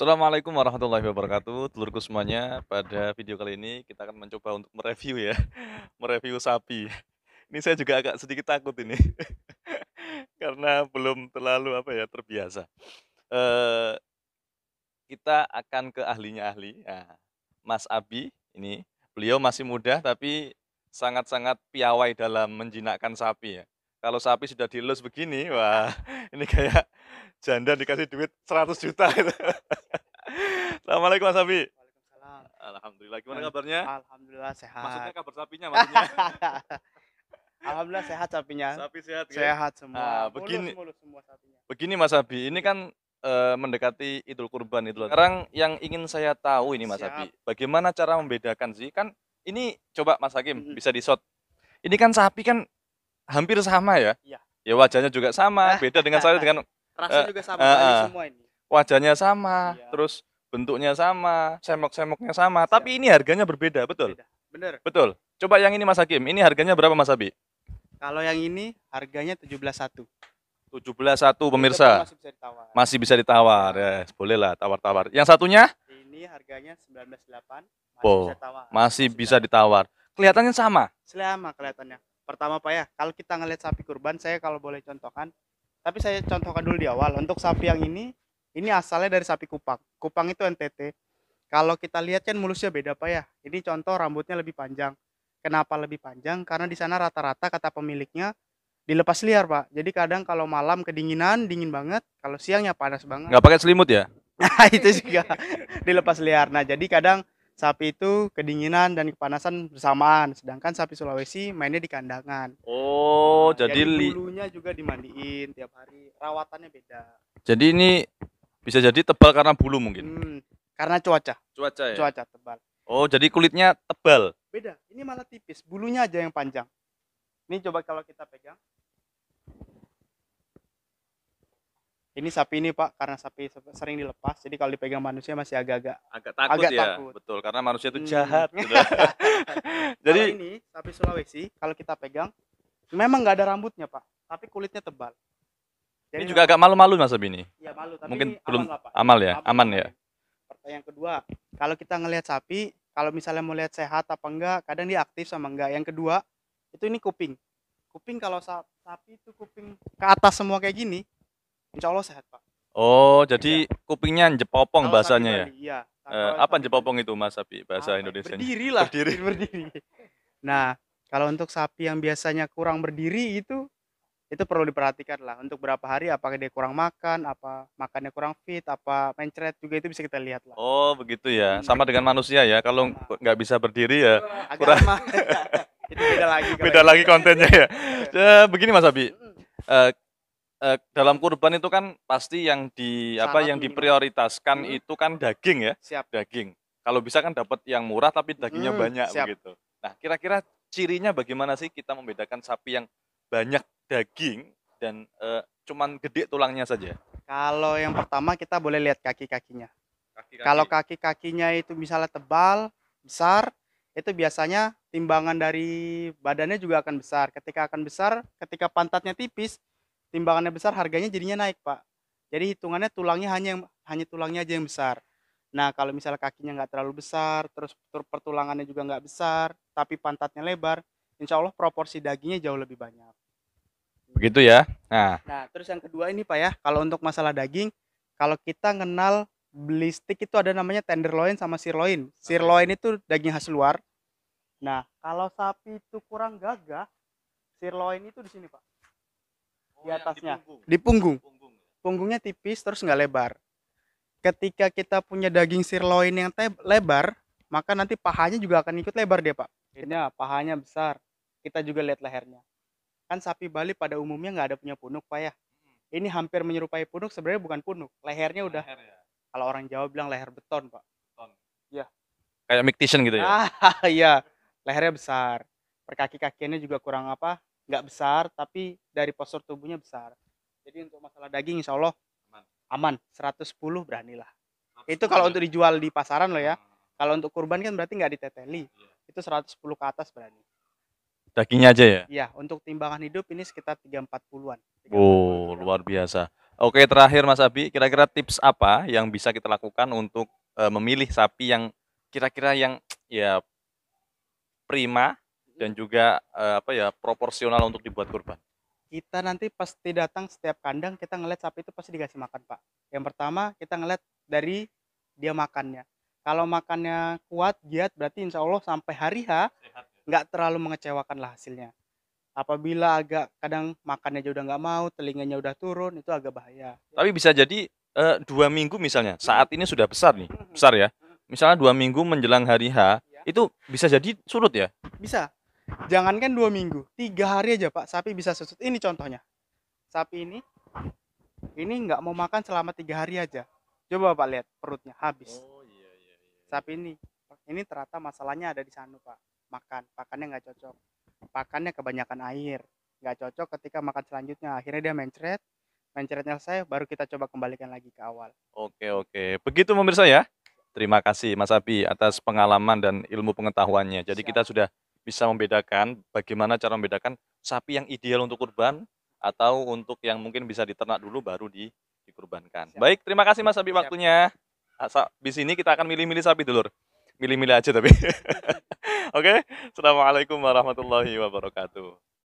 Assalamualaikum warahmatullahi wabarakatuh, telurku semuanya. Pada video kali ini kita akan mencoba untuk mereview ya, mereview sapi. Ini saya juga agak sedikit takut ini, karena belum terlalu apa ya, terbiasa. Eee, kita akan ke ahlinya ahli, nah, Mas Abi ini, beliau masih muda tapi sangat-sangat piawai dalam menjinakkan sapi ya. Kalau sapi sudah dielus begini, wah ini kayak janda dikasih duit 100 juta gitu. Assalamualaikum Mas Abi. Waalaikumsalam. Alhamdulillah, gimana kabarnya? Alhamdulillah Maksudnya sehat. kabar sapinya maksudnya? Alhamdulillah sehat sapinya. Sapi sehat ya? Sehat semua. Ah, Mulus begini mulus semua sapinya. begini Mas Abi, ini Mhm. kan, mendekati Idul Kurban itu. Sekarang yang ingin saya tahu ini Mas Siap. Abi, bagaimana cara membedakan sih, kan ini coba Mas Hakim Mhm. bisa di-shot, ini kan sapi kan hampir sama ya, Iya. ya wajahnya juga sama, beda dengan saya dengan Rasa eee, juga sama, Bali heeh, semua ini. wajahnya sama, Iya. terus bentuknya sama, semok-semoknya sama, Siap. tapi ini harganya berbeda, betul? Beda. Bener. Betul. Coba yang ini Mas Hakim, ini harganya berapa Mas Abi? Kalau yang ini harganya 17.100. 17.100 Itu pun pemirsa, masih bisa ditawar. masih bisa ditawar, Siap. ya bolehlah tawar-tawar. Yang satunya? Ini harganya 19.800, masih bisa Oh, tawar. masih Masih bisa bisa. ditawar. Kelihatannya sama? Selama kelihatannya. Pertama Pak ya, kalau kita ngelihat sapi kurban, saya kalau boleh contohkan, tapi saya contohkan dulu di awal. Untuk sapi yang ini asalnya dari sapi Kupang. Kupang itu NTT. Kalau kita lihat kan mulusnya beda Pak ya. Ini contoh rambutnya lebih panjang. Kenapa lebih panjang? Karena di sana rata-rata kata pemiliknya dilepas liar Pak. Jadi kadang kalau malam kedinginan, dingin banget. Kalau siangnya panas banget. Nggak pakai selimut ya? Nah itu juga dilepas liar. Nah jadi kadang sapi itu kedinginan dan kepanasan bersamaan. Sedangkan sapi Sulawesi mainnya di kandangan. Oh, Jadi bulunya juga dimandiin tiap hari. Rawatannya beda. jadi ini bisa jadi tebal karena bulu mungkin? Karena cuaca. Cuaca ya? Cuaca tebal. Oh, jadi kulitnya tebal? Beda. Ini malah tipis. Bulunya aja yang panjang. Ini coba kalau kita pegang. Ini sapi ini Pak, karena sapi sering dilepas, jadi kalau dipegang manusia masih agak-agak Agak takut agak ya? takut. Betul, karena manusia itu Hmm. jahat gitu. Kalau Jadi ini sapi Sulawesi, kalau kita pegang, memang nggak ada rambutnya Pak, tapi kulitnya tebal. ini Jadi juga memang, agak malu-malu Mas Abi ini. ya malu, tapi Mungkin ini belum aman lah Pak. amal ya? Aman ya? Aman. Yang kedua, kalau kita ngelihat sapi, kalau misalnya mau lihat sehat apa enggak, kadang dia aktif sama enggak. Yang kedua, itu ini kuping. Kuping kalau sapi itu kuping ke atas semua kayak gini, insya Allah sehat Pak. Oh, Iya. jadi kupingnya jepopong Kalau sapi bahasanya ya? Bali, iya. Kalau Apa sapi Bali, jepopong itu Mas Abi bahasa apa ya? Indonesianya? Berdiri lah. Berdiri. Berdiri. Nah, kalau untuk sapi yang biasanya kurang berdiri itu perlu diperhatikan lah. Untuk berapa hari, apakah dia kurang makan, apa makannya kurang fit, apa mencret juga itu bisa kita lihat lah. Oh, begitu ya. Hmm, Sama dengan manusia ya. Kalau sama. nggak bisa berdiri ya kurang Agama. Itu beda lagi kalau beda itu. lagi kontennya ya. Begini Mas Abi, eh, dalam kurban itu kan pasti yang Syarat yang minimal. diprioritaskan itu kan daging ya, Siap. daging. Kalau bisa kan dapat yang murah tapi dagingnya banyak Siap. begitu. Nah, kira-kira cirinya bagaimana sih kita membedakan sapi yang banyak daging dan cuman gede tulangnya saja? Kalau yang pertama kita boleh lihat kaki-kakinya. Kaki-kaki. Kalau kaki-kakinya itu misalnya tebal, besar, itu biasanya timbangan dari badannya juga akan besar. Ketika akan besar, ketika pantatnya tipis, timbangannya besar, harganya jadinya naik, Pak. Jadi hitungannya tulangnya hanya tulangnya aja yang besar. Nah, kalau misalnya kakinya nggak terlalu besar, terus pertulangannya juga nggak besar, tapi pantatnya lebar, insya Allah proporsi dagingnya jauh lebih banyak. Begitu ya. Nah, Nah, terus yang kedua ini Pak ya, kalau untuk masalah daging, kalau kita kenal beli steak itu ada namanya tenderloin sama sirloin. Sirloin itu daging khas luar. Nah, kalau sapi itu kurang gagah, sirloin itu di sini Pak, di atasnya, di punggung. Punggungnya tipis terus nggak lebar. Ketika kita punya daging sirloin yang lebar, maka nanti pahanya juga akan ikut lebar dia Pak. Ini pahanya besar. Kita juga lihat lehernya. Kan sapi Bali pada umumnya nggak ada punya punuk Pak ya. Ini hampir menyerupai punuk, sebenarnya bukan punuk. Lehernya udah, kalau orang Jawa bilang leher beton Pak. Iya. kayak Mictician gitu ya. Iya, lehernya besar. Perkaki-kakiannya juga kurang apa, nggak besar, tapi dari postur tubuhnya besar. Jadi untuk masalah daging insya Allah aman, 110 beranilah. Itu kalau untuk dijual di pasaran loh ya. Kalau untuk kurban kan berarti nggak diteteli. Itu 110 ke atas berani. Dagingnya aja ya. Iya, untuk timbangan hidup ini sekitar 340-an. Oh, luar biasa. Oke, terakhir Mas Abi, kira-kira tips apa yang bisa kita lakukan untuk memilih sapi yang kira-kira yang ya prima dan juga apa ya proporsional untuk dibuat kurban? Kita nanti pasti datang setiap kandang, kita ngeliat sapi itu pasti dikasih makan, Pak. Yang pertama kita ngeliat dari dia makannya. Kalau makannya kuat, giat, berarti insya Allah sampai hari H Sehat ya. nggak terlalu mengecewakan lah hasilnya. Apabila agak kadang makannya aja udah nggak mau, telinganya udah turun, itu agak bahaya. Tapi bisa jadi 2 minggu misalnya, saat ini sudah besar nih, besar ya. Misalnya 2 minggu menjelang hari H, itu bisa jadi surut ya? Bisa. Jangankan 2 minggu, 3 hari aja Pak, sapi bisa susut. Ini contohnya. Sapi ini nggak mau makan selama 3 hari aja. Coba Pak lihat perutnya habis. Oh iya iya iya. Sapi ini ternyata masalahnya ada di sana Pak. Pakannya nggak cocok. Pakannya kebanyakan air, nggak cocok ketika makan selanjutnya. Akhirnya dia mencretnya saya, baru kita coba kembalikan lagi ke awal. Oke oke, begitu pemirsa ya. Terima kasih Mas Abi atas pengalaman dan ilmu pengetahuannya. Jadi kita sudah bisa membedakan bagaimana cara membedakan sapi yang ideal untuk kurban atau untuk yang mungkin bisa diternak dulu baru dikurbankan. Siap. Baik, terima kasih Mas Abi Siap. waktunya. Di sini kita akan milih-milih sapi dulu. Milih-milih aja tapi. Oke, Assalamualaikum warahmatullahi wabarakatuh.